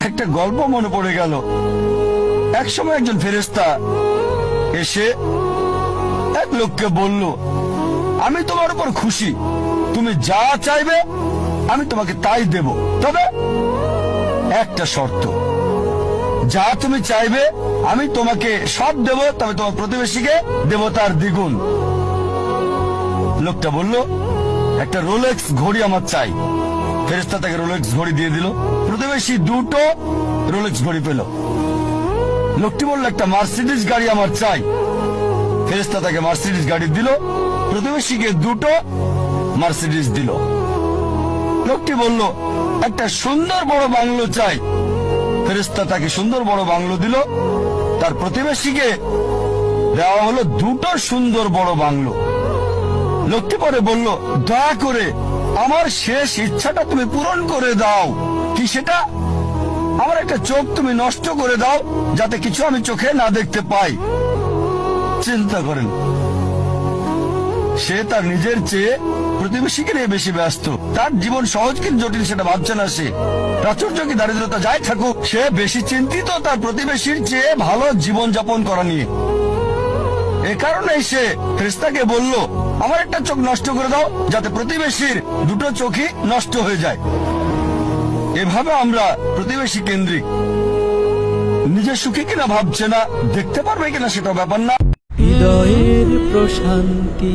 একটা গল্প মনে পড়ে গেল। এক সময় একজন ফেরেশতা এসে এক লোককে বলল, আমি তোমার উপর খুশি, তুমি যা চাইবে আমি তোমাকে তাই দেব, তবে একটা শর্ত, যা তুমি চাইবে আমি তোমাকে সব দেব, তবে তোমার প্রতিবেশীকে দেব তার দ্বিগুণ। লোকটা বলল, একটা রোলেক্স ঘড়ি আমার চাই। ফেরেশতা তাকে রোলেক্স ঘড়ি দিয়ে দিল। প্রতিবেশী দুটো রোলেক্স ঘড়ি পেল। লোকটি বলল, একটা মার্সিডিজ গাড়ি আমার চাই। ফেরেশতা তাকে মার্সিডিজ গাড়ি দিল। প্রতিবেশীকে দুটো মার্সিডিজ দিল। লোকটি বলল, একটা সুন্দর বড় বাংলো চাই। ফেরেশতা তাকে সুন্দর বড় বাংলো দিল। তার প্রতিবেশীকে দেওয়া হলো দুটো সুন্দর বড় বাংলো। লোকটি পরে বলল, দয়া করে আমার শেষ ইচ্ছাটা তুমি পূরণ করে দাও। কি সেটা? আমার একটা চোখ তুমি নষ্ট করে দাও, যাতে কিছু আমি চোখে না দেখতে পাই। চিন্তা করেন, সে তার নিজের চেয়ে প্রতিবেশীকে নিয়ে বেশি ব্যস্ত। তার জীবন সহজ কিন্তু জটিল সেটা ভাবছে না সে। প্রাচুর্য কি দারিদ্রতা যাই থাকুক, সে বেশি চিন্তিত তার প্রতিবেশীর চেয়ে ভালো জীবন যাপন করা নিয়ে। এ কারণেই সে ফেরেশতাকে বলল, আমার একটা চোখ নষ্ট করে দাও, যাতে প্রতিবেশীর দুটো চোখই নষ্ট হয়ে যায়। এভাবে আমরা প্রতিবেশী কেন্দ্রিক। নিজে সুখী কিনা ভাবছে না, দেখতে পারবে কিনা সেটা ব্যাপার না। হৃদয়ের প্রশান্তি।